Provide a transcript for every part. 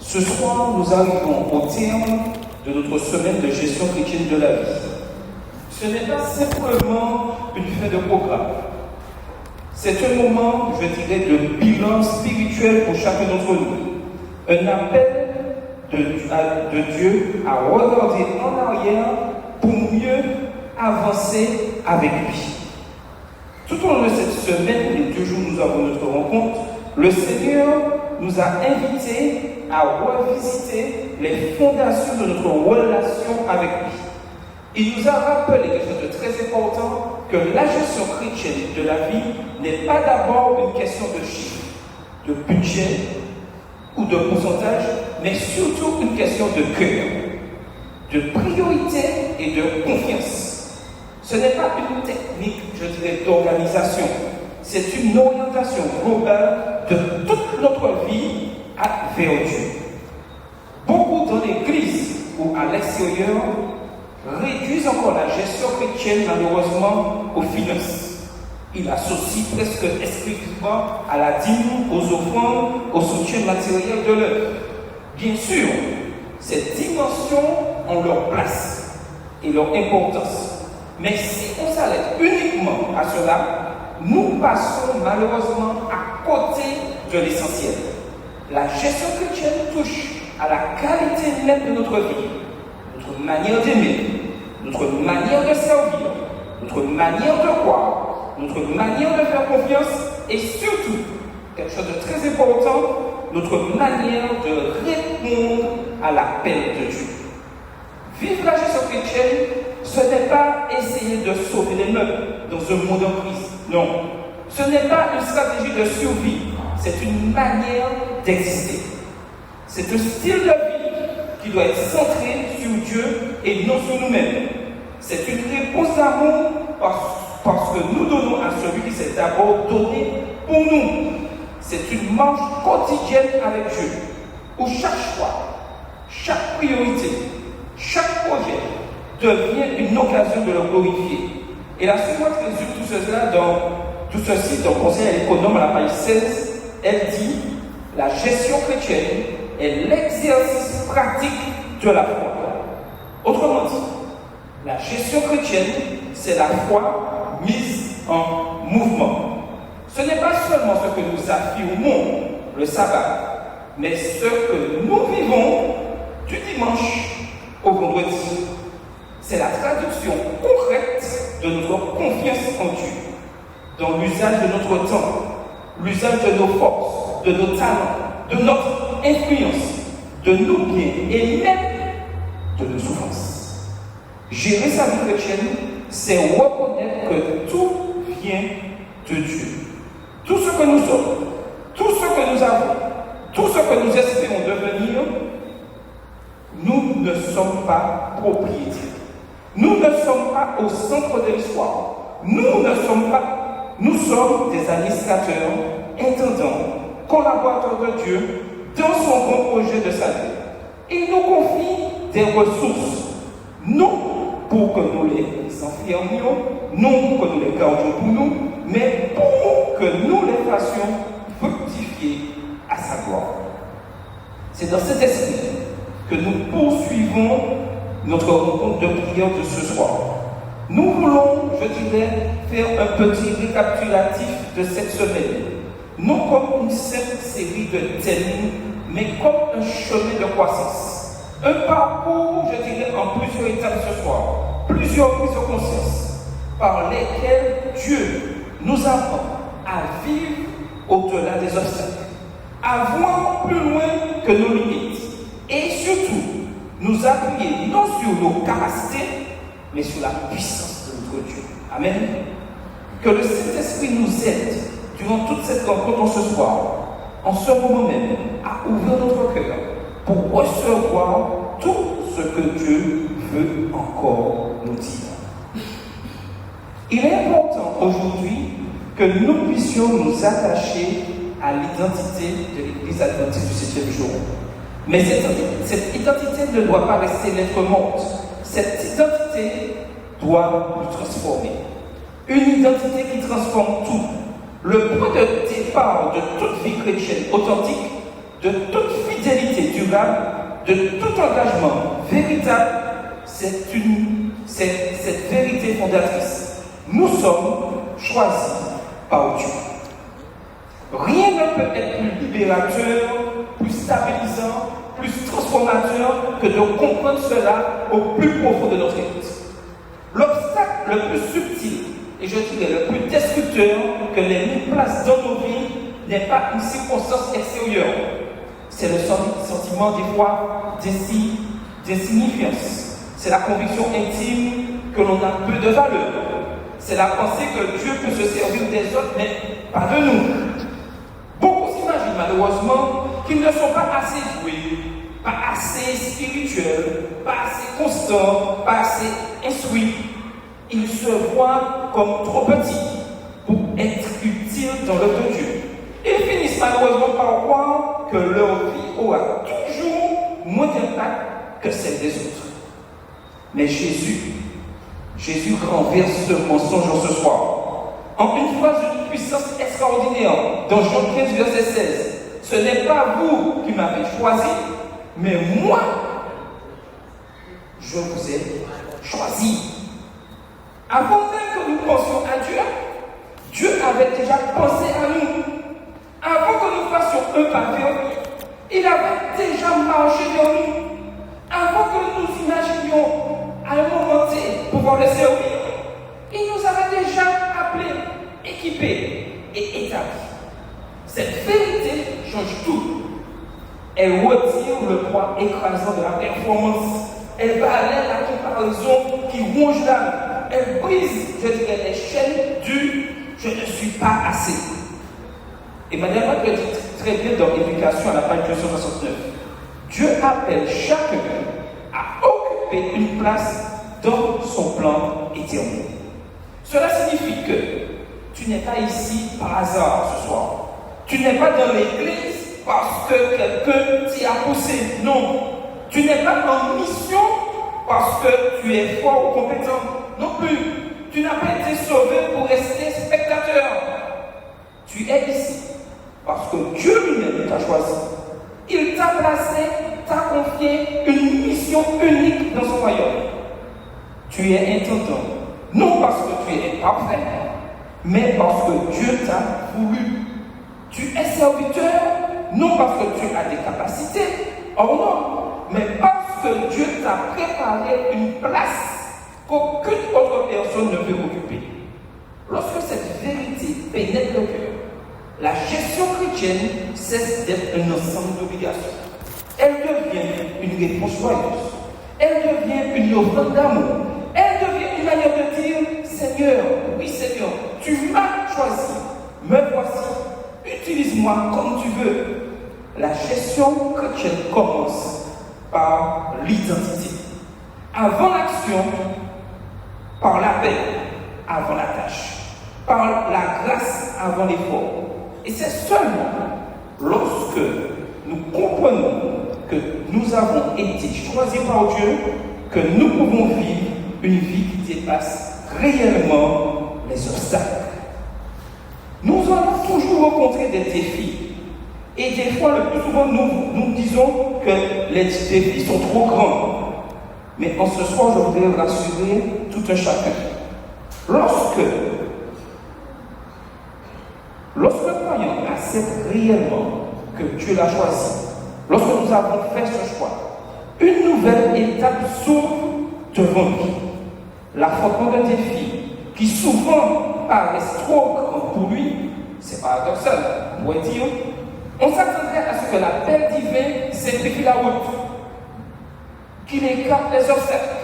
Ce soir, nous arrivons au terme de notre semaine de gestion chrétienne de la vie. Ce n'est pas simplement une fin de programme. C'est un moment, je dirais, de bilan spirituel pour chacun d'entre nous. Un appel de Dieu à regarder en arrière pour mieux avancer avec lui. Tout au long de cette semaine, les 2 jours où nous avons notre rencontre, le Seigneur nous a invités à revisiter les fondations de notre relation avec lui. Il nous a rappelé quelque chose de très important, que la gestion chrétienne de la vie n'est pas d'abord une question de chiffres, de budget ou de pourcentage, mais surtout une question de cœur, de priorité et de confiance. Ce n'est pas une technique, je dirais, d'organisation. C'est une orientation globale de toute notre vie vers Dieu. Beaucoup dans l'Église ou à l'extérieur réduisent encore la gestion chrétienne malheureusement aux finances. Ils associent presque exclusivement à la dîme, aux offrandes, au soutien matériel de l'œuvre. Bien sûr, ces dimensions ont leur place et leur importance. Mais si on s'arrête uniquement à cela, nous passons malheureusement à côté de l'essentiel. La gestion chrétienne touche à la qualité même de notre vie, notre manière d'aimer, notre manière de servir, notre manière de croire, notre manière de faire confiance et surtout, quelque chose de très important, notre manière de répondre à l'appel de Dieu. Vivre la gestion chrétienne, ce n'est pas essayer de sauver les meubles dans un monde en crise. Non. Ce n'est pas une stratégie de survie. C'est une manière d'exister. C'est un style de vie qui doit être centré sur Dieu et non sur nous-mêmes. C'est une réponse d'amour parce que nous donnons à celui qui s'est d'abord donné pour nous. C'est une marche quotidienne avec Dieu, où chaque choix, chaque priorité, chaque projet devient une occasion de le glorifier. Et la suivante résume tout ceci dans Conseil à l'économe à la page 16. Elle dit: la gestion chrétienne est l'exercice pratique de la foi. Autrement dit, la gestion chrétienne, c'est la foi mise en mouvement. Ce n'est pas seulement ce que nous affirmons le sabbat, mais ce que nous vivons du dimanche au vendredi. C'est la traduction concrète de notre confiance en Dieu, dans l'usage de notre temps, l'usage de nos forces, de nos talents, de notre influence, de nos biens et même de nos souffrances. Gérer sa vie chrétienne, c'est reconnaître que tout vient de Dieu. Tout ce que nous sommes, tout ce que nous avons, tout ce que nous espérons devenir, nous ne sommes pas propriétaires. Nous ne sommes pas au centre de l'histoire. Nous sommes des administrateurs, intendants, collaborateurs de Dieu dans son grand projet de salut. Il nous confie des ressources, non pour que nous les enfermions, non pour que nous les gardions pour nous, mais pour que nous les fassions fructifier à sa gloire. C'est dans cet esprit que nous poursuivons notre rencontre de prière de ce soir. Nous voulons, je dirais, faire un petit récapitulatif de cette semaine. Non comme une simple série de thèmes, mais comme un chemin de croissance. Un parcours, je dirais, en plusieurs étapes ce soir. Plusieurs prises de conscience par lesquelles Dieu nous apprend à vivre au-delà des obstacles, à voir plus loin que nos limites et surtout nous appuyer non sur nos capacités, mais sur la puissance de notre Dieu. Amen. Que le Saint-Esprit nous aide durant toute cette rencontre ce soir, en ce moment même, à ouvrir notre cœur pour recevoir tout ce que Dieu veut encore nous dire. Il est important aujourd'hui que nous puissions nous attacher à l'identité de l'Église adventiste du 7e jour. Mais cette identité ne doit pas rester lettre morte. Cette identité doit nous transformer. Une identité qui transforme tout. Le point de départ de toute vie chrétienne authentique de toute fidélité durable, de tout engagement véritable, c'est cette vérité fondatrice. Nous sommes choisis par Dieu. Rien ne peut être plus libérateur, plus stabilisant, plus transformateur que de comprendre cela au plus profond de notre être. L'obstacle le plus subtil et je dirais le plus destructeur que les mis place dans nos vies n'est pas une circonstance extérieure. C'est le sentiment des fois d'insignifiance. C'est la conviction intime que l'on a peu de valeur. C'est la pensée que Dieu peut se servir des autres, mais pas de nous. Beaucoup s'imaginent malheureusement qu'ils ne sont pas assez doués, pas assez spirituels, pas assez constants, pas assez instruits. Ils se voient comme trop petits pour être utiles dans l'œuvre de Dieu. Ils finissent malheureusement par croire que leur vie aura toujours moins d'impact que celle des autres. Mais Jésus renverse ce mensonge ce soir. En une phrase d'une puissance extraordinaire, dans Jean 15, verset 16, ce n'est pas vous qui m'avez choisi, mais moi, je vous ai choisi. Avant même que nous pensions à Dieu, Dieu avait déjà pensé à nous. Avant que nous fassions un pas vers lui, il avait déjà marché vers nous. Avant que nous imaginions à un moment T pouvoir le servir, il nous avait déjà appelés, équipés et établis. Cette vérité change tout. Elle retire le poids écrasant de la performance. Elle balaie la comparaison qui ronge l'âme. Elle brise, je dirais, les chaînes du « je ne suis pas assez ». Emmanuel Macron dit très bien dans l'éducation à la page 269. Dieu appelle chacun à occuper une place dans son plan éternel. Cela signifie que tu n'es pas ici par hasard ce soir. Tu n'es pas dans l'église parce que quelqu'un t'y a poussé. Non. Tu n'es pas en mission parce que tu es fort ou compétent. Non plus. Tu n'as pas été sauvé pour rester spectateur. Tu es ici parce que Dieu lui-même t'a choisi. Il t'a placé, t'a confié une mission unique dans son royaume. Tu es intendant, non parce que tu es parfait, mais parce que Dieu t'a voulu. Tu es serviteur, non parce que tu as des capacités, oh non, mais parce que Dieu t'a préparé une place qu'aucune autre personne ne peut occuper. Lorsque cette vérité pénètre le cœur, la gestion chrétienne cesse d'être un ensemble d'obligations. Elle devient une réponse joyeuse. Elle devient une offrande d'amour. Elle devient une manière de dire « Seigneur, oui Seigneur, tu m'as choisi, me voici, utilise-moi comme tu veux ». La gestion chrétienne commence par l'identité. Avant l'action, par l'appel, avant la tâche. Par la grâce, avant l'effort. Et c'est seulement lorsque nous comprenons que nous avons été choisis par Dieu que nous pouvons vivre une vie qui dépasse réellement les obstacles. Nous allons toujours rencontrer des défis. Et des fois, le plus souvent, nous disons que les défis sont trop grands. Mais en ce soir, je voudrais rassurer tout un chacun. Lorsque le croyant accepte réellement que Dieu l'a choisi, lorsque nous avons fait ce choix, une nouvelle étape s'ouvre devant lui. L'affrontement d'un défi qui souvent paraissent trop grand pour lui, c'est paradoxal, on pourrait dire, on s'attendrait à ce que l'appel divin simplifie la route, qu'il écarte les obstacles,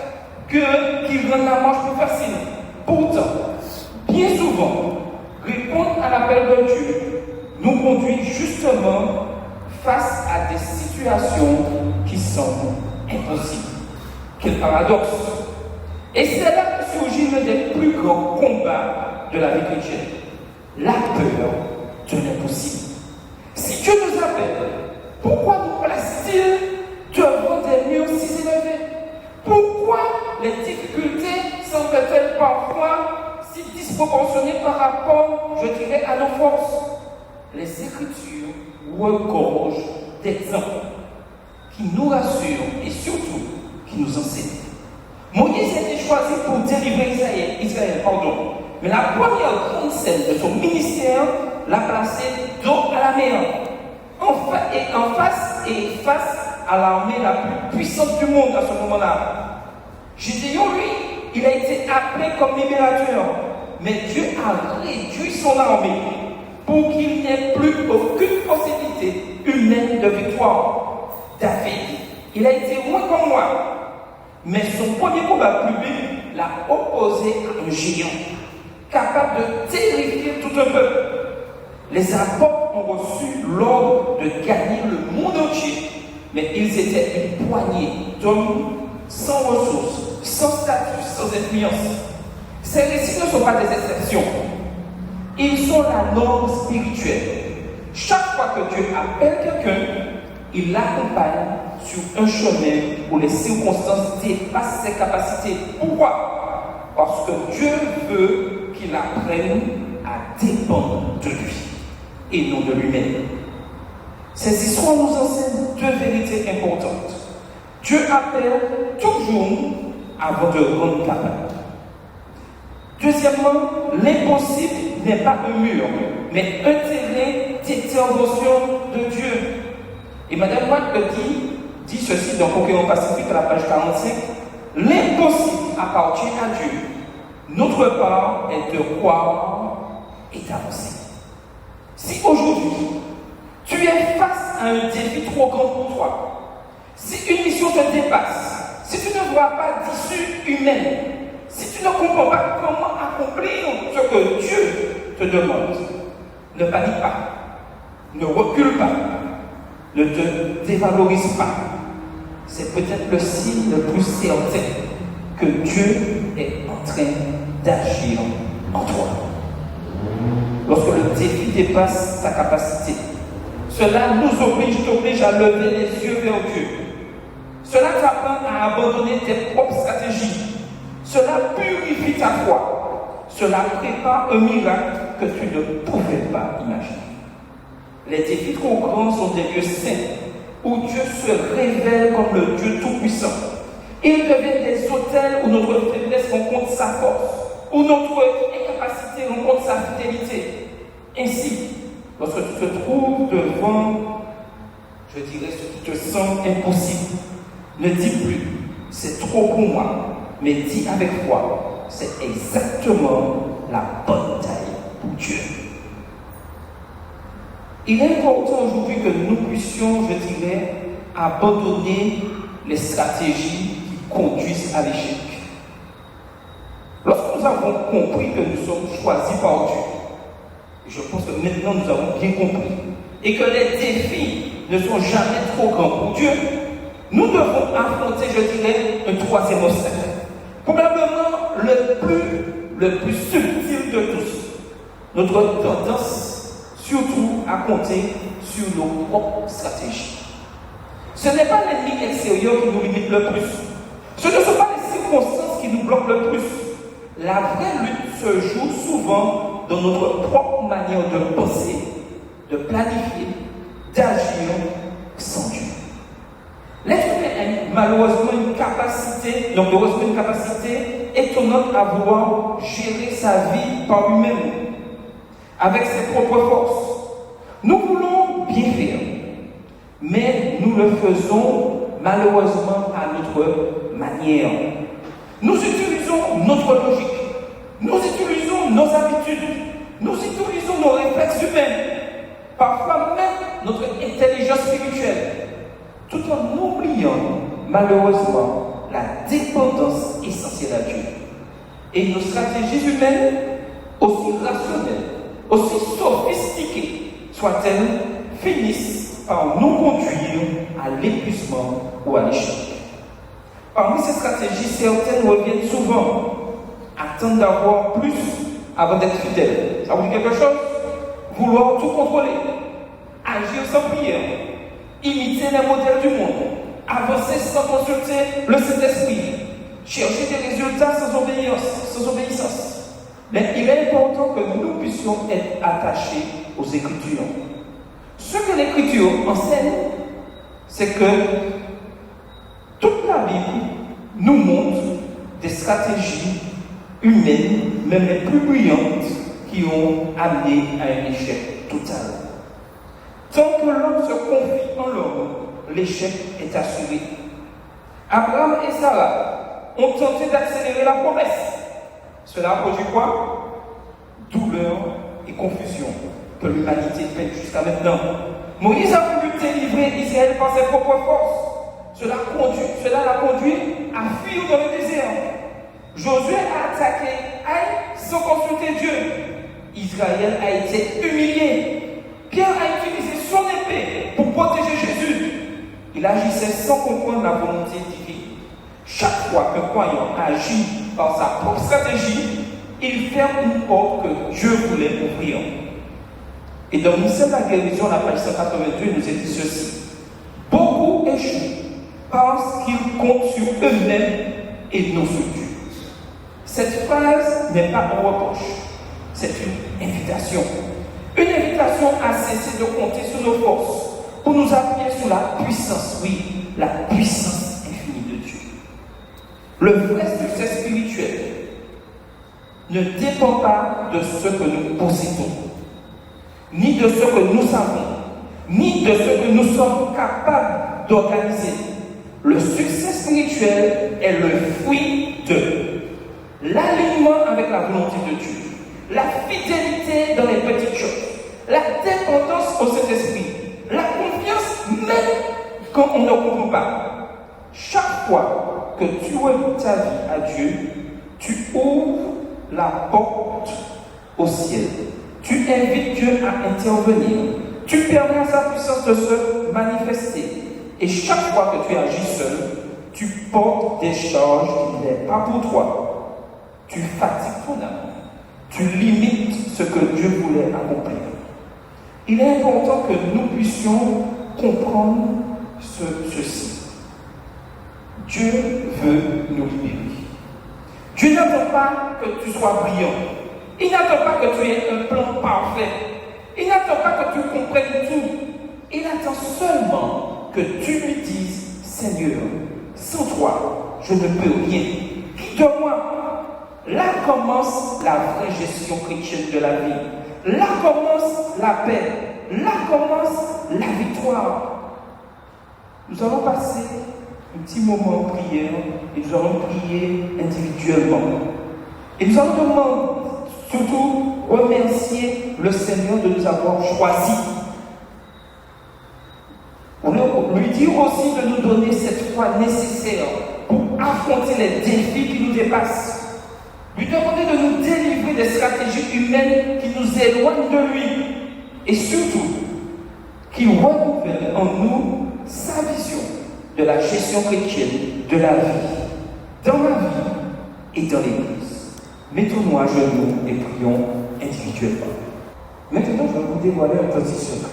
qu'il rende la marche plus facile. Pourtant, bien souvent, répondre à l'appel de Dieu nous conduit justement face à des situations qui semblent impossibles. Quel paradoxe! Et c'est là que surgit l'un des plus grands combats de la vie chrétienne. La peur de l'impossible. Si Dieu nous appelle, pourquoi nous place-t-il devant des murs si élevés? Pourquoi les difficultés semblent-elles parfois si disproportionnées par rapport, je dirais, à nos forces? Les Écritures regorgent d'exemple qui nous rassure et surtout qui nous enseigne. Moïse a été choisi pour délivrer Israël. Mais la première grande scène de son ministère l'a placé dos à la mer, face à l'armée la plus puissante du monde à ce moment-là. Gédéon, lui, il a été appelé comme libérateur, mais Dieu a réduit son armée pour qu'il n'y ait plus aucune possibilité humaine de victoire. David, il a été loin comme moi, mais son premier combat public l'a opposé à un géant, capable de terrifier tout un peuple. Les apôtres ont reçu l'ordre de gagner le monde entier, mais ils étaient une poignée d'hommes sans ressources, sans statut, sans influence. Ces récits ne sont pas des exceptions. Ils sont la norme spirituelle. Chaque fois que Dieu appelle quelqu'un, il l'accompagne sur un chemin où les circonstances dépassent ses capacités. Pourquoi? Parce que Dieu veut qu'il apprenne à dépendre de lui et non de lui-même. Ces histoires nous enseignent deux vérités importantes. Dieu appelle toujours avant de rendre capable. Deuxièmement, l'impossible n'est pas un mur, mais un terrain d'intervention de Dieu. Et Mme White dit ceci dans Conquérant Pacifique à la page 45, l'impossible appartient à Dieu. Notre part est de croire et d'avancer. Si aujourd'hui, tu es face à un défi trop grand pour toi, si une mission te dépasse, si tu ne vois pas d'issue humaine, si tu ne comprends pas comment accomplir ce que Dieu te demande, ne panique pas, ne recule pas, ne te dévalorise pas. C'est peut-être le signe le plus certain que Dieu est en train d'agir en toi. Lorsque le défi dépasse ta capacité, cela nous t'oblige à lever les yeux vers Dieu. Cela t'apprend à abandonner tes propres stratégies. Cela purifie ta foi. Cela prépare un miracle que tu ne pouvais pas imaginer. Les défis trop grands sont des lieux saints où Dieu se révèle comme le Dieu Tout-Puissant. Ils deviennent des autels où notre faiblesse rencontre sa force, où notre incapacité rencontre sa fidélité. Ainsi, lorsque tu te trouves devant, je dirais, ce qui te semble impossible, ne dis plus, c'est trop pour moi, mais dis avec foi, c'est exactement la bonne taille pour Dieu. Il est important aujourd'hui que nous puissions, je dirais, abandonner les stratégies qui conduisent à l'échec. Lorsque nous avons compris que nous sommes choisis par Dieu, je pense que maintenant nous avons bien compris, et que les défis ne sont jamais trop grands pour Dieu, nous devons affronter, je dirais, un troisième obstacle. Probablement le plus subtil de tous. Notre tendance, surtout, à compter sur nos propres stratégies. Ce n'est pas l'ennemi extérieur qui nous limite le plus. Ce ne sont pas les circonstances qui nous bloquent le plus. La vraie lutte se joue souvent dans notre propre manière de penser, de planifier, d'agir sans Dieu. L'être humain a malheureusement une capacité étonnante à vouloir gérer sa vie par lui-même, avec ses propres forces. Nous voulons bien faire, mais nous le faisons malheureusement à notre manière. Nous utilisons notre logique, nous utilisons nos habitudes, nous utilisons nos réflexes humains, parfois même notre intelligence spirituelle, tout en oubliant malheureusement la dépendance essentielle à Dieu. Et nos stratégies humaines, aussi rationnelles, aussi sophistiquées soient-elles, finissent par nous conduire à l'épuisement ou à l'échec. Parmi ces stratégies, certaines reviennent souvent. Attendre d'avoir plus avant d'être fidèle. Ça vous dit quelque chose? Vouloir tout contrôler. Agir sans prière. Imiter les modèles du monde. Avancer sans consulter le Saint-Esprit. Chercher des résultats sans obéissance. Mais il est important que nous puissions être attachés aux Écritures. Ce que l'Écriture enseigne, c'est que toute la Bible nous montre des stratégies humaines, même les plus brillantes, qui ont amené à un échec total. Tant que l'homme se confie en l'homme, l'échec est assuré. Abraham et Sarah ont tenté d'accélérer la promesse. Cela a produit quoi? Douleur et confusion que l'humanité peine jusqu'à maintenant. Moïse a voulu délivrer Israël par ses propres forces. Cela l'a conduit à fuir dans le désert. Josué a attaqué Haï sans consulter Dieu. Israël a été humilié. Pierre a utilisé son épée pour protéger Jésus. Il agissait sans comprendre la volonté divine. Chaque fois qu'un croyant agit par sa propre stratégie, il ferme une porte que Dieu voulait ouvrir. Et dans Mystère de la guérison, la page 182, il nous est dit ceci. Beaucoup échouent parce qu'ils comptent sur eux-mêmes et non sur Dieu. Cette phrase n'est pas un reproche, c'est une invitation. Une invitation à cesser de compter sur nos forces pour nous appuyer sur la puissance, oui, la puissance infinie de Dieu. Le vrai succès spirituel ne dépend pas de ce que nous possédons, ni de ce que nous savons, ni de ce que nous sommes capables d'organiser. Le succès spirituel est le fruit de l'alignement avec la volonté de Dieu, la fidélité dans les petites choses, la dépendance au Saint-Esprit, la confiance même quand on ne comprend pas. Chaque fois que tu ouvres ta vie à Dieu, tu ouvres la porte au ciel. Tu invites Dieu à intervenir. Tu permets à sa puissance de se manifester. Et chaque fois que tu agis seul, tu portes des charges qui n'est pas pour toi. Tu fatigues ton âme. Tu limites ce que Dieu voulait accomplir. Il est important que nous puissions comprendre ceci. Dieu veut nous libérer. Dieu n'attend pas que tu sois brillant. Il n'attend pas que tu aies un plan parfait. Il n'attend pas que tu comprennes tout. Il attend seulement que tu lui dises, Seigneur, sans toi, je ne peux rien. Guide-moi. Là commence la vraie gestion chrétienne de la vie. Là commence la paix. Là commence la victoire. Nous allons passer un petit moment en prière et nous allons prier individuellement. Et nous allons surtout remercier le Seigneur de nous avoir choisis. Lui dire aussi de nous donner cette foi nécessaire pour affronter les défis qui nous dépassent. Lui demander de nous délivrer des stratégies humaines qui nous éloignent de lui. Et surtout, qu'il renouvelle en nous sa vision de la gestion chrétienne de la vie, dans la vie et dans l'Église. Mettons-nous à genoux et prions individuellement. Maintenant, je vais vous dévoiler un petit secret.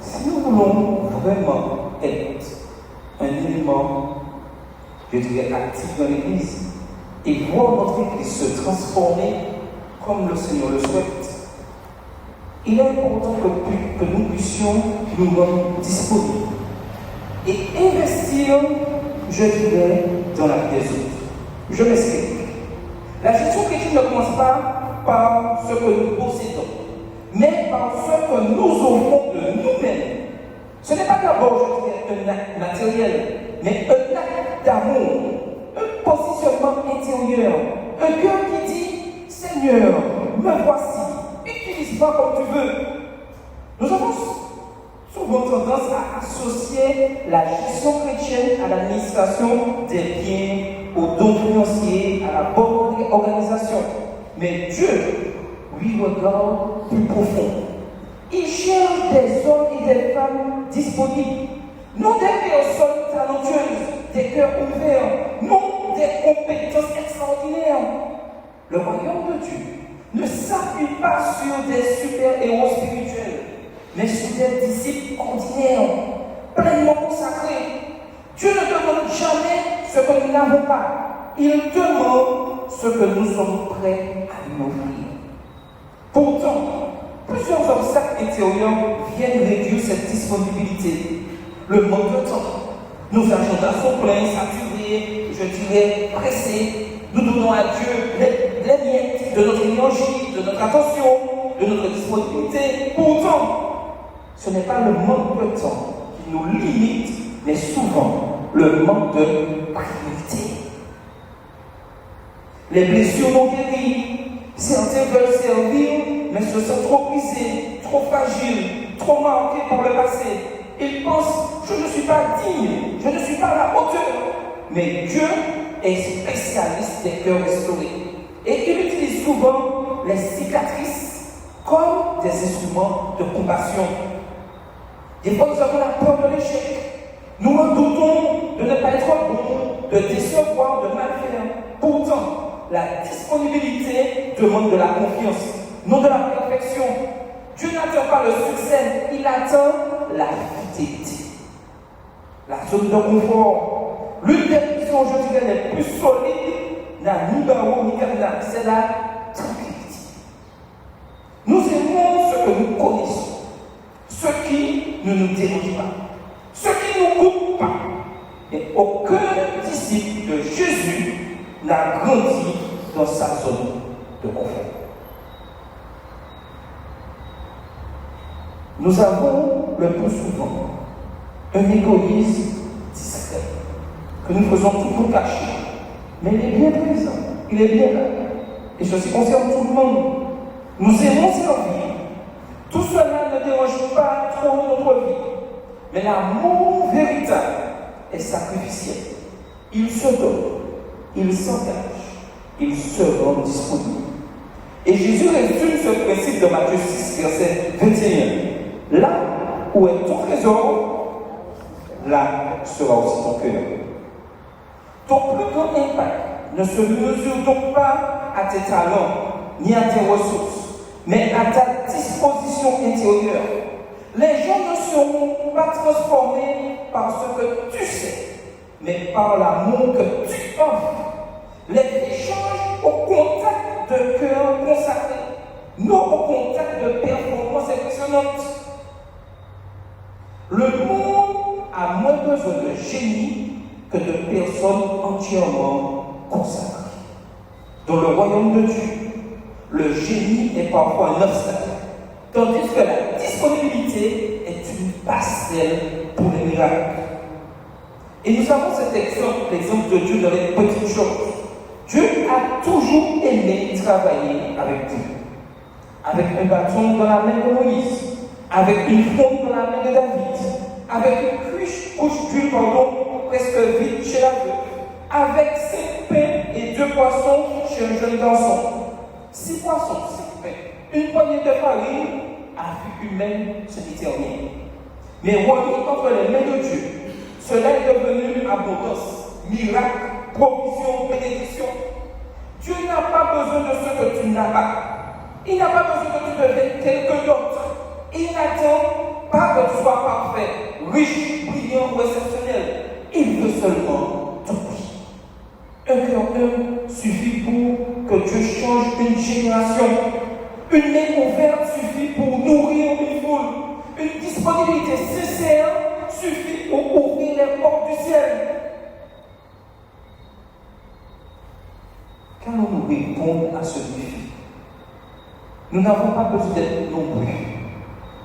Si nous voulons vraiment être un élément, je dirais, actif dans l'Église et voir notre Église se transformer comme le Seigneur le souhaite, il est important que nous puissions nous rendre disponibles et investir, je dirais, dans la vie des autres. Je m'explique. La gestion chrétienne ne commence pas par ce que nous possédons, mais par ce que nous offrons de nous-mêmes. Ce n'est pas d'abord, je dirais, un acte matériel, mais un acte d'amour, un positionnement intérieur, un cœur qui dit, Seigneur, me voici. Utilise-moi comme tu veux. Nous avons souvent tendance à associer la gestion chrétienne à l'administration des biens, aux dons financiers, à la bonne organisation. Mais Dieu, lui, regarde plus profond. Il cherche des hommes et des femmes disponibles, non des personnes talentueuses, des cœurs ouverts, non des compétences extraordinaires. Le royaume de Dieu ne s'appuie pas sur des super-héros spirituels, mais sur des disciples ordinaires, pleinement consacrés. Dieu ne demande jamais ce que nous n'avons pas. Il demande ce que nous sommes prêts à lui offrir. Pourtant, plus plusieurs obstacles extérieurs viennent réduire cette disponibilité. Le manque de temps. Nos agendas sont pleins, saturés, je dirais pressés. Nous donnons à Dieu les miettes de notre énergie, de notre attention, de notre disponibilité. Pourtant, ce n'est pas le manque de temps qui nous limite, mais souvent le manque de priorité. Les blessures non guéries. Certains veulent servir, mais se sentent trop brisés, trop fragiles, trop marqués par le passé. Ils pensent, je ne suis pas digne, je ne suis pas à la hauteur. Mais Dieu est spécialiste des cœurs restaurés. Et il utilise souvent les cicatrices comme des instruments de compassion. Des fois, nous avons la peur de l'échec. Nous redoutons de ne pas être bons, de décevoir, de mal faire. Pourtant, la disponibilité demande de la confiance, non de la perfection. Dieu n'attend pas le succès, il attend la fidélité. La zone de confort, l'une des prisons, je dirais, les plus solides, n'a ni barreau ni cadenas, c'est la tranquillité. Nous aimons ce que nous connaissons, ce qui ne nous dérange pas, ce qui ne nous coupe pas. Et aucun disciple de Jésus n'a grandi dans sa zone de confort. Nous avons le plus souvent un égoïsme discret que nous faisons tout pour cacher, mais il est bien présent, il est bien là. Et ceci concerne tout le monde. Nous aimons servir. Tout cela ne dérange pas trop notre vie, mais l'amour véritable est sacrificiel. Il se donne, il s'engage, il se rend disponible. Et Jésus résume ce principe dans Matthieu 6, verset 21. Là où est ton trésor, là sera aussi ton cœur. Ton plus grand impact ne se mesure donc pas à tes talents ni à tes ressources, mais à ta disposition intérieure. Les gens ne seront pas transformés par ce que tu sais, mais par l'amour que tu offres. Les échanges au contact de cœur consacré, non au contact de performances impressionnantes. Le monde a moins besoin de génie que de personnes entièrement consacrées. Dans le royaume de Dieu, le génie est parfois un obstacle, tandis que la disponibilité est une passerelle pour les miracles. Et nous avons cet exemple, l'exemple de Dieu dans les petites choses. Dieu a toujours aimé travailler avec Dieu. Avec un bâton dans la main de Moïse, avec une fronde dans la main de David, avec une couche d'huile, presque vide chez la veuve, avec 5 pains et 2 poissons chez un jeune garçon. 6 poissons, 5 pains, une poignée de farine, à vue humaine, ce n'était rien. Mais remis entre les mains de Dieu, cela est devenu abondance, miracle, provision, bénédiction. Dieu n'a pas besoin de ce que tu n'as pas. Il n'a pas besoin que tu deviennes quelqu'un d'autre. Il n'attend pas que tu sois parfait, riche, brillant ou exceptionnel. Il veut seulement ton vie. Un cœur humble suffit pour que Dieu change une génération. Une main ouverte suffit pour nourrir une foule. Une disponibilité sincère suffit pour ouvrir les portes du ciel. Qu'allons-nous répondre à ce défi? Nous n'avons pas besoin d'être nombreux.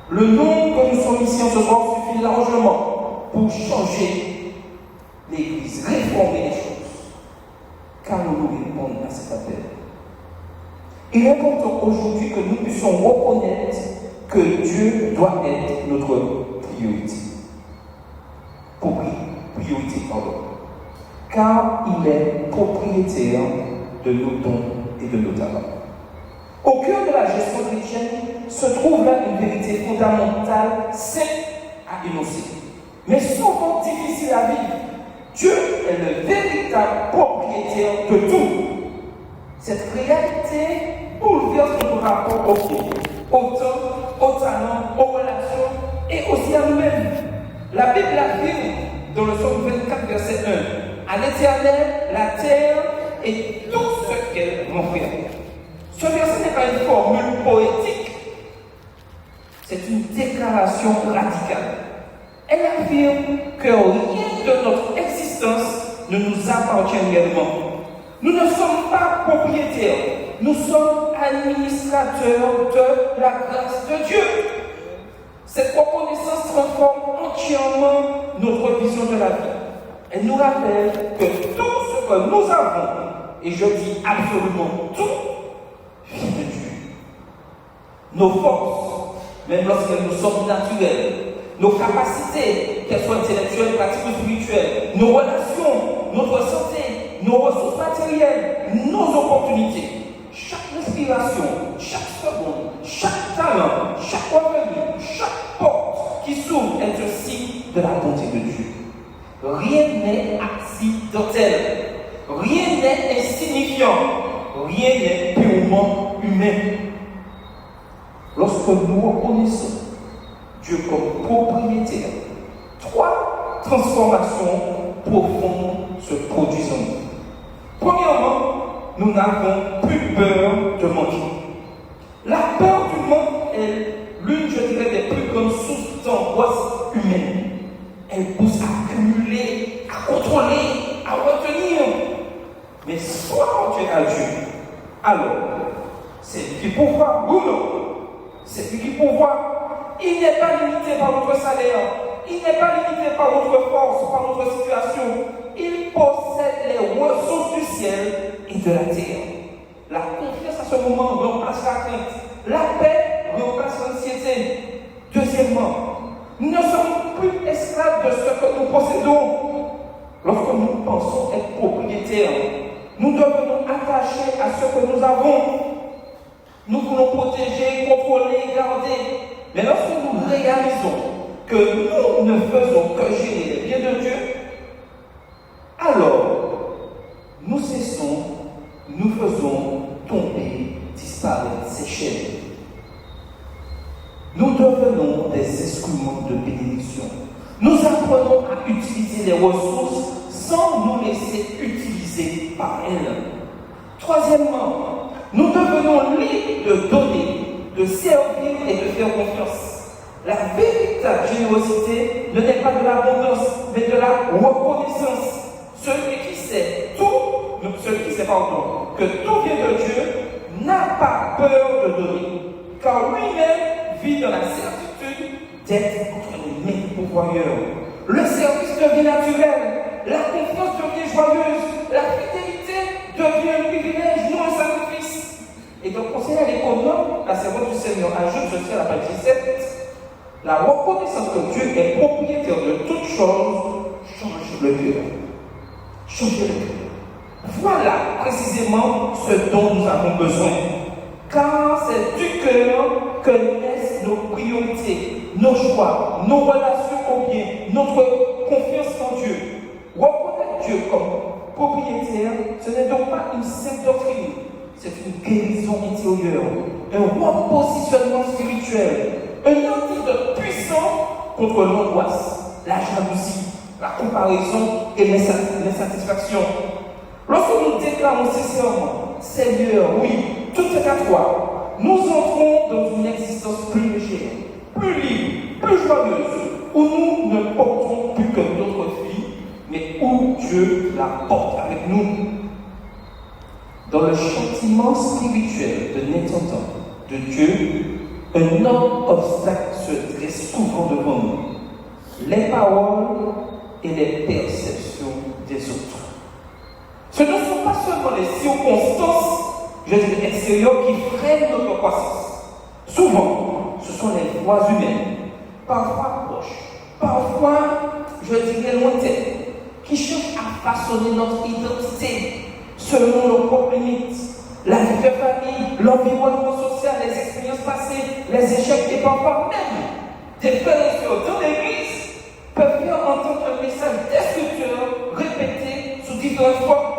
Le nombre que nous sommes ici ce soir suffit largement pour changer l'Église, réformer les choses. Qu'allons-nous répondre à cet appel? Il est important aujourd'hui que nous puissions reconnaître que Dieu doit être notre priorité. Priorité, pardon. Car il est propriétaire de nos dons et de nos talents. Au cœur de la gestion chrétienne se trouve là une vérité fondamentale, simple à énoncer, mais souvent difficile à vivre. Dieu est le véritable propriétaire de tout. Cette réalité bouleverse notre rapport au monde, au temps, au talent, aux relations et aussi à nous-mêmes. La Bible affirme dans le psaume 24, verset 1, à l'Éternel, la terre et tout ce qu'elle m'offre. Ce verset n'est pas une formule poétique, C'est une déclaration radicale. Elle affirme que rien de notre existence ne nous appartient réellement. Nous ne sommes pas propriétaires, nous sommes administrateurs de la grâce de Dieu. Cette reconnaissance transforme entièrement notre vision de la vie. Elle nous rappelle que tout ce que nous avons, et je dis absolument tout, vient de Dieu. Nos forces, même lorsqu'elles nous sont naturelles, nos capacités, qu'elles soient intellectuelles, pratiques ou spirituelles, nos relations, notre santé, nos ressources matérielles, nos opportunités, chaque respiration, chaque seconde, chaque talent, chaque revenu, chaque porte qui s'ouvre est un signe de la bonté de Dieu. Rien n'est accidentel, rien n'est insignifiant, rien n'est purement humain. Lorsque nous reconnaissons Dieu comme propriétaire, trois transformations profondes se produisent en nous. Premièrement, nous n'avons plus peur de manquer. La peur du manque est l'une, je dirais, des plus grandes sources d'angoisse humaine. Elle pousse à accumuler, à contrôler, à retenir. Mais soit tu es à Dieu, alors c'est lui qui pourvoit ou non. C'est lui qui pourvoit. Il n'est pas limité par notre salaire. Il n'est pas limité par notre force, par notre situation. Il possède les ressources du ciel et de la terre. La confiance à ce moment remplace la crainte. La paix remplace l'anxiété. Deuxièmement, nous ne sommes plus esclaves de ce que nous possédons. Lorsque nous pensons être propriétaires, nous devenons attachés à ce que nous avons. Nous voulons protéger, contrôler, garder. Mais lorsque nous réalisons que nous ne faisons que gérer les biens de Dieu, alors nous cessons, nous faisons tomber, disparaître ces chaînes. Nous devenons des instruments de bénédiction. Nous apprenons à utiliser les ressources sans nous laisser utiliser par elles. Troisièmement, nous devenons libres de donner, de servir et de faire confiance. La véritable générosité ne n'est pas de l'abondance, mais de la reconnaissance. Celui qui sait que tout vient de Dieu n'a pas peur de donner, car lui-même vit dans la certitude d'être entre les mains du pourvoyeur. Le service devient naturel, la confiance devient joyeuse, la fidélité devient un privilège, non un sacrifice. Et donc, conseiller à l'économe, la servante du Seigneur ajoute ceci à la page 17, la reconnaissance que Dieu est propriétaire de toutes choses change le cœur. Changer le cœur. Voilà précisément ce dont nous avons besoin. Car c'est du cœur que naissent nos priorités, nos choix, nos relations au bien, notre confiance en Dieu. Reconnaître Dieu comme propriétaire, ce n'est donc pas une simple doctrine, c'est une guérison intérieure, un repositionnement spirituel, un antidote puissant contre l'angoisse, la jalousie, la comparaison et l'insatisfaction. Lorsque nous déclarons sincèrement, Seigneur, oui, tout est à toi, nous entrons dans une existence plus légère, plus libre, plus joyeuse, où nous ne portons plus que notre vie, mais où Dieu la porte avec nous. Dans le châtiment spirituel de l'intendant de Dieu, un autre obstacle se dresse souvent devant nous. Les paroles et les perceptions des autres. Ce ne sont pas seulement les circonstances, je dirais, extérieures qui freinent notre croissance. Souvent, ce sont les voix humaines, parfois proches, parfois, je dirais, lointaines, qui cherchent à façonner notre identité selon nos propres limites. La vie de famille, l'environnement social, les expériences passées, les échecs et parfois même des frères et sœurs dans l'église peuvent faire entendre un message destructeur répété sous différentes formes.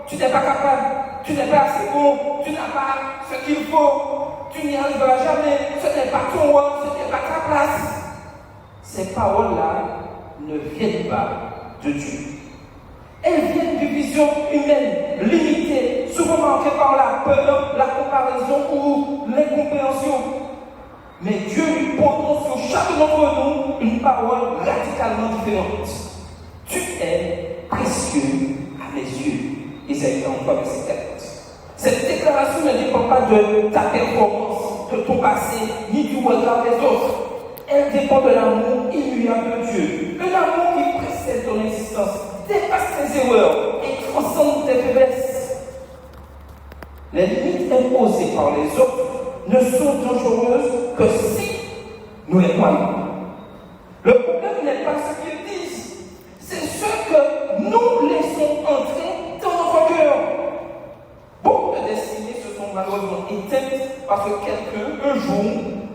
Tu n'es pas capable, tu n'es pas assez bon, tu n'as pas ce qu'il faut, tu n'y arriveras jamais, ce n'est pas ton rôle, ce n'est pas ta place. Ces paroles-là ne viennent pas de Dieu. Elles viennent d'une vision humaine, limitée, souvent marquée par la peur, la comparaison ou l'incompréhension. Mais Dieu lui pose d'entre nous une parole radicalement différente. Tu es précieux à mes yeux. Isaïe 43, verset 4. Cette déclaration ne dépend pas de ta performance, de ton passé, ni du regard des autres. Elle dépend de l'amour immuable de Dieu. Un amour qui précède ton existence, dépasse tes erreurs et transcende tes faiblesses. Les limites imposées par les autres ne sont dangereuses que si nous les croyons. Le problème n'est pas ce qu'ils disent, c'est ce que nous laissons entrer dans notre cœur. Beaucoup de destinées se sont malheureusement éteintes parce que quelqu'un, un jour,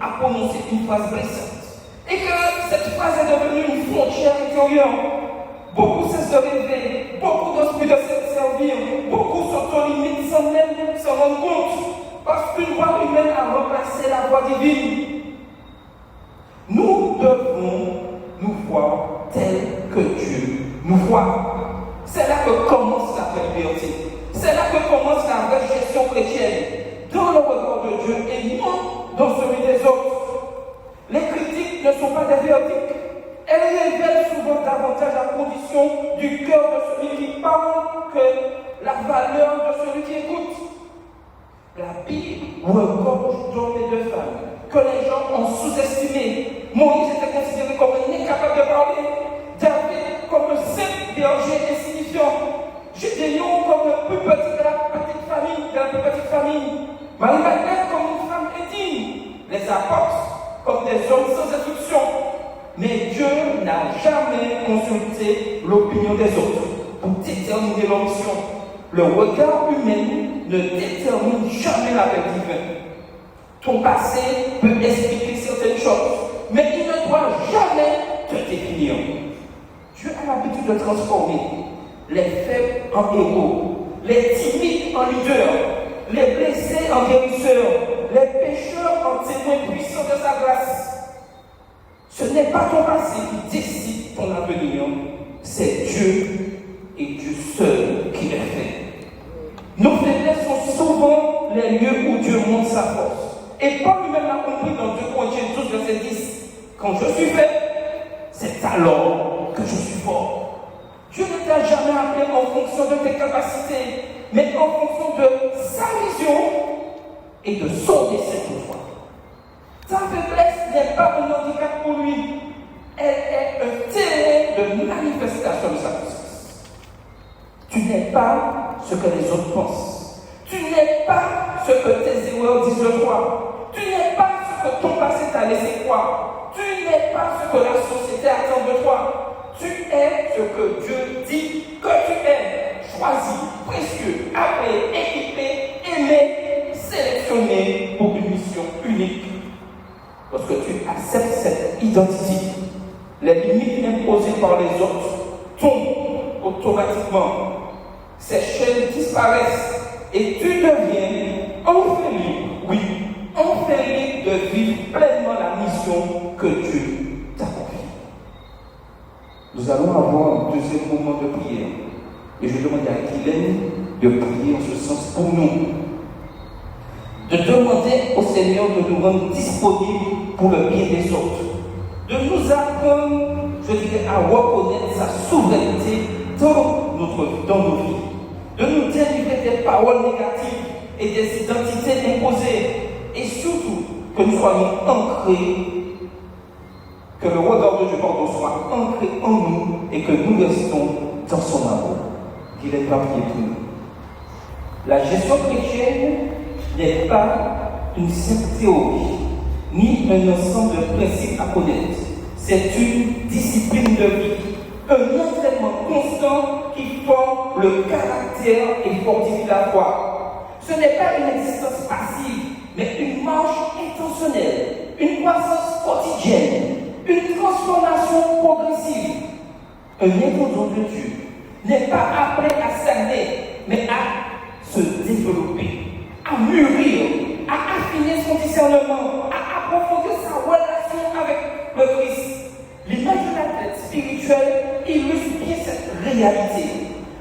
a prononcé une phrase blessante. Et que cette phrase est devenue une frontière intérieure. Beaucoup cessent de rêver, beaucoup n'osent plus de se servir, beaucoup s'auto-limitent sans même s'en rendre compte, parce qu'une voix humaine a remplacé la voix divine. Nous devons nous voir tel que Dieu nous voit. C'est là que commence la vraie liberté. C'est là que commence la vraie gestion chrétienne, dans le regard de Dieu et non dans celui des autres. Les critiques ne sont pas des verdicts. Elles révèlent souvent davantage la condition du cœur de celui qui parle que la valeur de celui qui écoute. La Bible regorge d'hommes et de femmes que les gens ont sous-estimés. Moïse était considéré comme un incapable de parler, David comme un simple berger insignifiant, Gédéon comme le plus petit de la plus petite famille, Marie-Madeleine comme une femme indigne, les apôtres comme des hommes sans instruction. Mais Dieu n'a jamais consulté l'opinion des autres pour déterminer leur mission. Le regard humain ne détermine jamais la paix divine. Ton passé peut expliquer certaines choses, mais il ne doit jamais te définir. Dieu a l'habitude de transformer les faibles en héros, les timides en leaders, les blessés en guérisseurs, les pécheurs en témoins puissants de sa grâce. Ce n'est pas ton passé qui décide ton avenir, c'est Dieu et Dieu seul qui le fait. Nos faiblesses sont souvent les lieux où Dieu montre sa force. Et Paul lui-même l'a compris dans 2 Corinthiens 12, verset 10. Quand je suis faible, c'est alors que je suis fort. Dieu ne t'a jamais appelé en fonction de tes capacités, mais en fonction de sa vision et de son dessein pour toi. Ta faiblesse n'est pas un handicap pour lui, elle est un terrain de manifestation de sa puissance. Tu n'es pas ce que les autres pensent. Tu n'es pas ce que tes erreurs disent de toi. Tu n'es pas ce que ton passé t'a laissé croire. Tu n'es pas ce que la société attend de toi. Tu es ce que Dieu dit que tu es. Choisi, précieux, appelé, équipé, aimé, sélectionné pour une mission unique. Lorsque tu acceptes cette identité, les limites imposées par les autres tombent automatiquement. Ces chaînes disparaissent et tu deviens enfin libre, oui, enfin libre de vivre pleinement la mission que Dieu t'a confiée. Nous allons avoir un deuxième moment de prière et je demande à Guylaine de prier en ce sens pour nous. De demander au Seigneur de nous rendre disponibles pour le bien des autres. De nous apprendre, je dirais, à reconnaître sa souveraineté dans nos vies. De nous délivrer des paroles négatives et des identités imposées. Et surtout, que nous soyons ancrés, que le regard de Dieu soit ancré en nous et que nous restons dans son amour. Qu'il est pas prié pour nous. La gestion chrétienne n'est pas une simple théorie, ni un ensemble de principes à connaître. C'est une discipline de vie, un entraînement constant qui forme le caractère et fortifie la foi. Ce n'est pas une existence passive, mais une marche intentionnelle, une croissance quotidienne, une transformation progressive. Un étourdon de Dieu n'est pas appelé à stagner, mais à se développer, à mûrir, à affiner son discernement, à approfondir sa relation avec le Christ. L'image de l'athlète spirituel illustre bien cette réalité.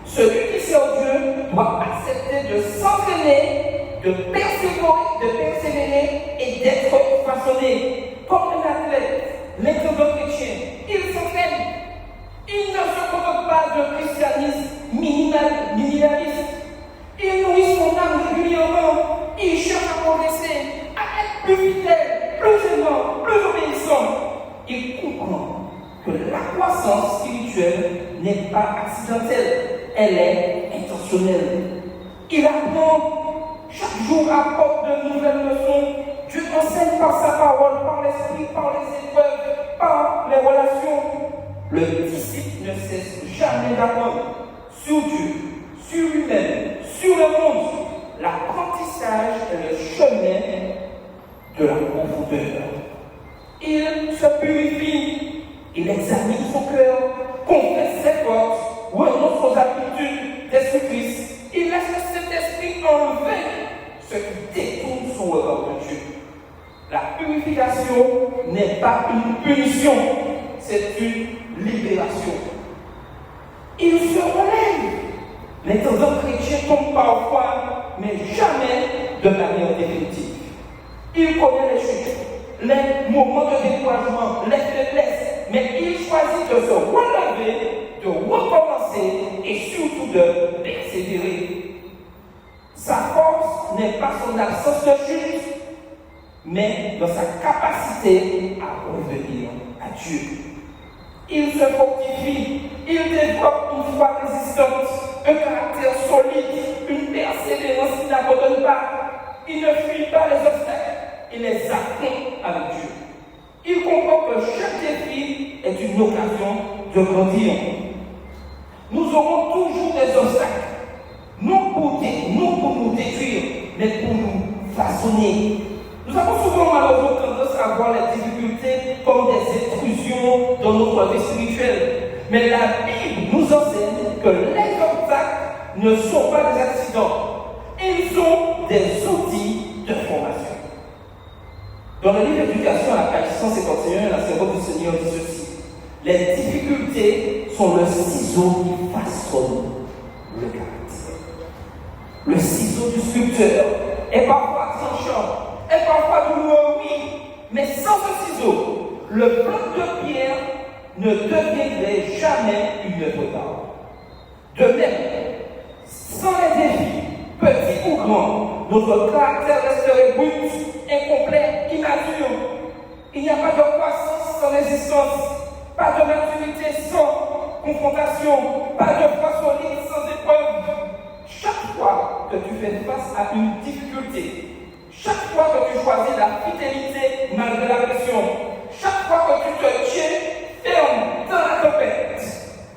Celui qui sert Dieu doit accepter de s'entraîner, de persévérer et d'être façonné. Comme un athlète, plus fidèle, plus aimant, plus obéissant. Il comprend que la croissance spirituelle n'est pas accidentelle, elle est intentionnelle. Il apprend, chaque jour apporte de nouvelles leçons. Dieu enseigne par sa parole, par l'esprit, par les épreuves, par les relations. Le disciple ne cesse jamais d'apprendre sur Dieu, sur lui-même, sur le monde. L'apprentissage est le chemin de la profondeur. Il se purifie, il examine son cœur, confesse ses forces, renonce aux habitudes destructrices. Il laisse le Saint-Esprit enlever ce qui détourne son regard de Dieu. La purification n'est pas une punition, c'est une libération. Il se relève. Les tendances chrétiens tombent parfois, mais jamais de manière définitive. Il connaît les chutes, les moments de découragement, les faiblesses, mais il choisit de se relever, de recommencer et surtout de persévérer. Sa force n'est pas son absence de chute, mais dans sa capacité à revenir à Dieu. Il se fortifie, il développe une foi résistante, un caractère solide, une persévérance qui n'abandonne pas. Il ne fuit pas les obstacles, il les affronte avec Dieu. Il comprend que chaque défi est une occasion de grandir. Nous aurons toujours des obstacles, non pour nous détruire, mais pour nous façonner. Nous avons souvent malheureusement tendance à voir les difficultés comme des intrusions dans notre vie spirituelle. Mais la Bible nous enseigne que les obstacles ne sont pas des accidents, ils sont des outils de formation. Dans le livre d'éducation à la page 151, la servante du Seigneur dit ceci: les difficultés sont le ciseau qui façonne le caractère. Le ciseau du sculpteur est parfois tranchant, est parfois douloureux, oui, mais sans ce ciseau, le bloc de pierre ne deviendrait jamais une œuvre d'art. De même, sans les défis, petits ou grands, notre caractère resterait brut, incomplet, immature. Il n'y a pas de croissance sans résistance, pas de maturité sans confrontation, pas de foi solide sans épreuve. Chaque fois que tu fais face à une difficulté, chaque fois que tu choisis la fidélité malgré la pression, chaque fois que tu te tiens ferme dans la tempête,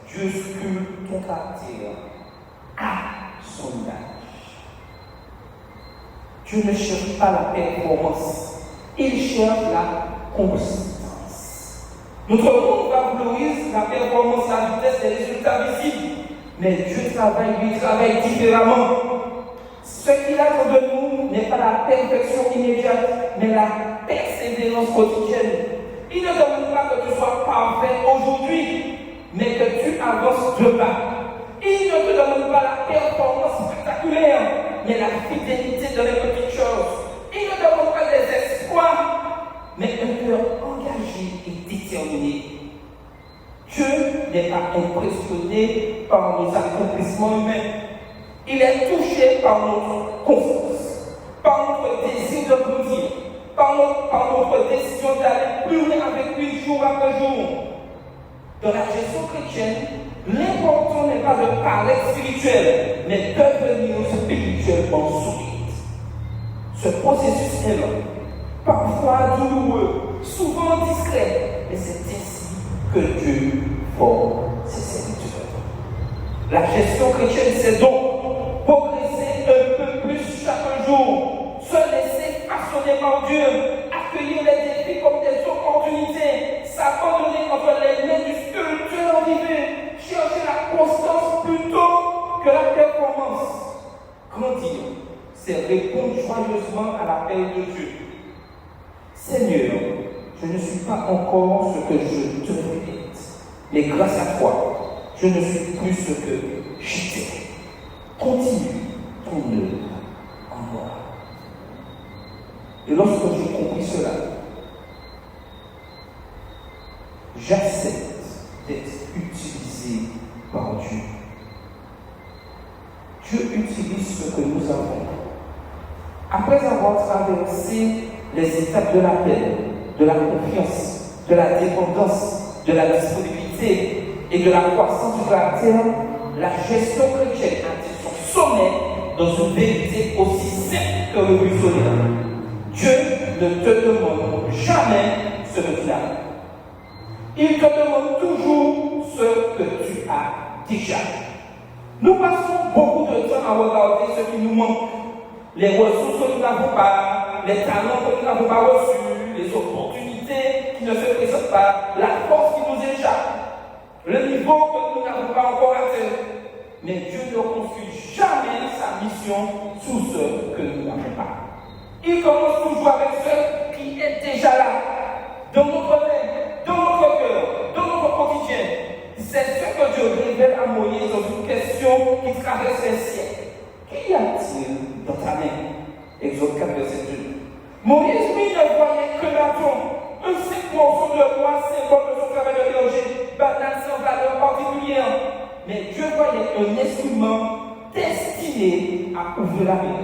Dieu sculpte ton caractère à son image. Dieu ne cherche pas la performance, il cherche la constance. Notre monde favorise la performance, la vitesse des résultats visibles, mais Dieu travaille différemment. Ce qu'il attend de nous n'est pas la perfection immédiate, mais la persévérance quotidienne. Il ne demande pas que tu sois parfait aujourd'hui, mais que tu avances de pas. Il ne te demande pas la performance spectaculaire, mais la fidélité dans les petites choses. Il ne demande pas des espoirs, mais un cœur engagé et déterminé. Dieu n'est pas impressionné par nos accomplissements humains. Il est touché par notre constance, par notre désir de grandir, par notre décision d'aller plus loin avec lui jour après jour. Dans la gestion chrétienne, l'important n'est pas de paraître spirituel, mais devenir spirituellement solide. Ce processus est long, parfois douloureux, souvent discret, mais c'est ainsi que Dieu forme ses serviteurs. La gestion chrétienne, c'est donc progresser un peu plus chaque jour, se laisser façonner par Dieu, accueillir les défis comme des opportunités, s'abandonner entre les mains du sculpteur divin, chercher la constance plutôt que la performance. Grandir, c'est répondre joyeusement à l'appel de Dieu. Seigneur, je ne suis pas encore ce que je devrais être, mais grâce à toi, je ne suis plus ce que j'étais. Continue ton œuvre en moi. Et lorsque j'ai compris cela, j'accepte d'être utilisé par Dieu. Dieu utilise ce que nous avons. Après avoir traversé les étapes de la paix, de la confiance, de la dépendance, de la disponibilité et de la croissance du caractère, la gestion chrétienne atteint son sommet dans une vérité aussi simple que révolutionnaire. Dieu ne te demande jamais ce que tu as. Il te demande toujours ce que tu as déjà. Nous passons beaucoup de temps à regarder ce qui nous manque, les ressources que nous n'avons pas, les talents que nous n'avons pas reçus, les opportunités qui ne se présentent pas, la force qui nous échappe, le niveau que nous n'avons pas encore atteint. Mais Dieu ne confie jamais sa mission sous ce que nous n'avons pas. Il commence toujours avec ce qui est déjà là, dans notre vie, dans notre cœur, dans notre quotidien. C'est ce que Dieu révèle à Moïse dans une question qui traverse les siècles. Qu'y a-t-il dans ta main? Exode 4, verset 2. Moïse, lui, ne voyait que l'âton, un simple morceau de bois, symbole de son travail de berger, banal sans valeur particulière. Mais Dieu voyait un instrument destiné à ouvrir la mer,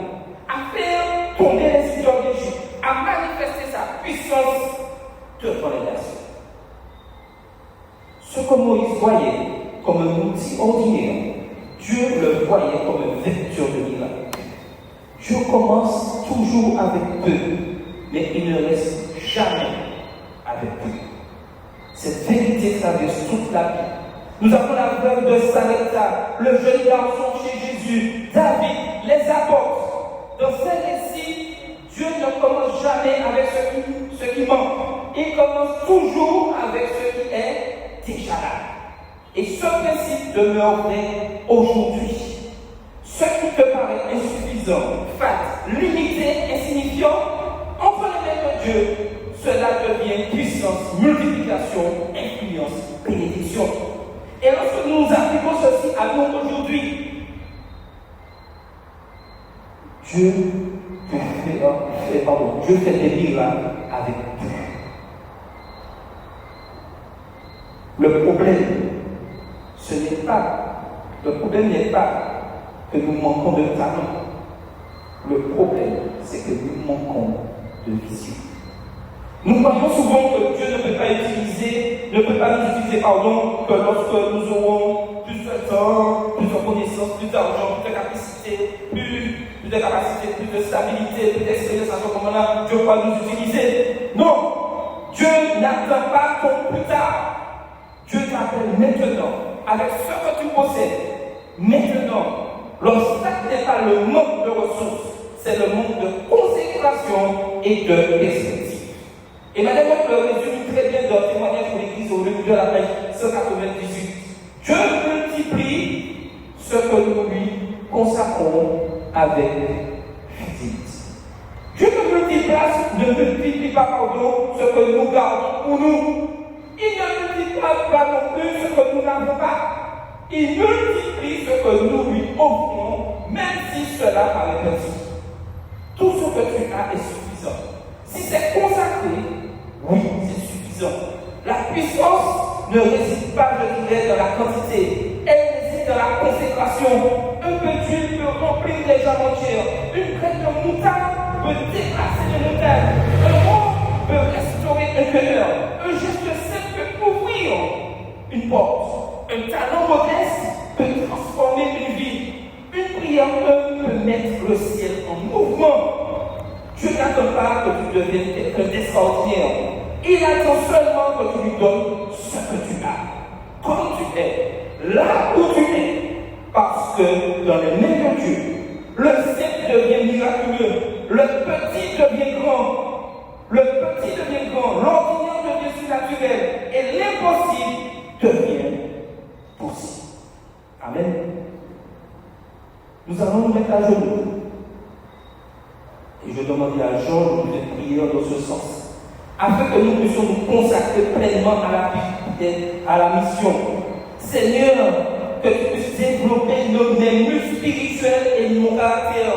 à faire tomber les idoles d'Égypte, à manifester sa puissance devant les nations. Ce que Moïse voyait comme un outil ordinaire, Dieu le voyait comme un vecteur de miracle. Dieu commence toujours avec peu, mais il ne reste jamais avec peu. Cette vérité traverse toute la Bible. Nous avons la veuve de Sarepta, le jeune garçon chez Jésus, David, les apôtres. Dans ces récits, Dieu ne commence jamais avec ce qui manque. Il commence toujours avec ce qui est déjà là. Et ce principe demeure vrai aujourd'hui. Ce qui te paraît insuffisant, fat, limité, insignifiant, entre les mains de Dieu, cela devient puissance, multiplication, influence, bénédiction. Et lorsque nous appliquons ceci à nous aujourd'hui, Dieu fait des miracles avec nous. Le problème n'est pas que nous manquons de talent. Le problème, c'est que nous manquons de vision. Nous croyons souvent que Dieu ne peut pas nous utiliser que lorsque nous aurons plus de temps, plus de connaissances, plus d'argent, plus de capacité, plus de stabilité, plus d'expérience à ce moment-là, Dieu va nous utiliser. Non! Dieu n'attend pas ton plus tard. Dieu t'appelle maintenant, avec ce que tu possèdes. Maintenant, l'obstacle n'est pas le manque de ressources, c'est le manque de consécration et de perspective. Et Madame le résume très bien dans le témoignage pour l'Église au livre de la page 198. Dieu multiplie ce que nous lui consacrons avec fidélité. Dieu ne multiplie pas ce que nous gardons pour nous. Il ne multiplie pas non plus ce que nous n'avons pas. Il multiplie ce que nous lui offrons, même si cela paraît petit. Tout ce que tu as est suffisant. Si c'est consacré, oui, c'est suffisant. La puissance ne réside pas, je dirais, dans la quantité. Elle réside dans la consécration. Un peu d'huile peut remplir des gens entières. Une graine de moutarde peut déplacer des montagnes. Un mot peut restaurer un cœur. Un geste simple peut ouvrir une porte. Un talent modeste peut transformer une vie. Une prière peut mettre le ciel en mouvement. Dieu n'attend pas que tu deviennes quelqu'un d'extraordinaire. Il attend seulement que tu lui donnes ce que tu as. Comme tu es, là où tu es. Parce que dans les mains de Dieu, le simple devient miraculeux. Le petit devient grand. L'ordinaire devient surnaturel. Et l'impossible devient possible. Amen. Nous allons nous mettre à genoux. Et je demandais à Jean de prier dans ce sens, afin que nous puissions nous consacrer pleinement à la mission. Seigneur, que tu puisses développer mes muscles spirituels et mon caractère.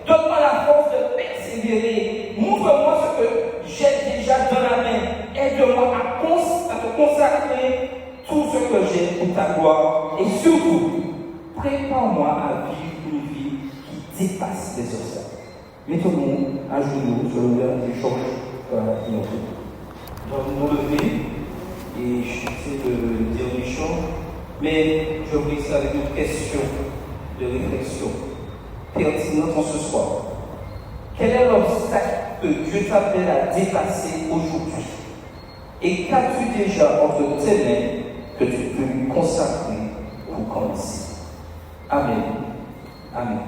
Donne-moi la force de persévérer. Montre-moi ce que j'ai déjà dans la main. Aide-moi à te consacrer tout ce que j'ai pour ta gloire. Et surtout, prépare-moi à vivre une vie qui dépasse les obstacles. Mettons-nous à genoux sur le verre du choc qui nous fait. Nous lever et j'essaie de dire les choses, mais je voulais ça avec une question de réflexion pertinente en ce soir. Quel est l'obstacle que Dieu t'appelle à dépasser aujourd'hui? Et qu'as-tu déjà entre tes mains que tu peux lui consacrer pour commencer? Amen. Amen.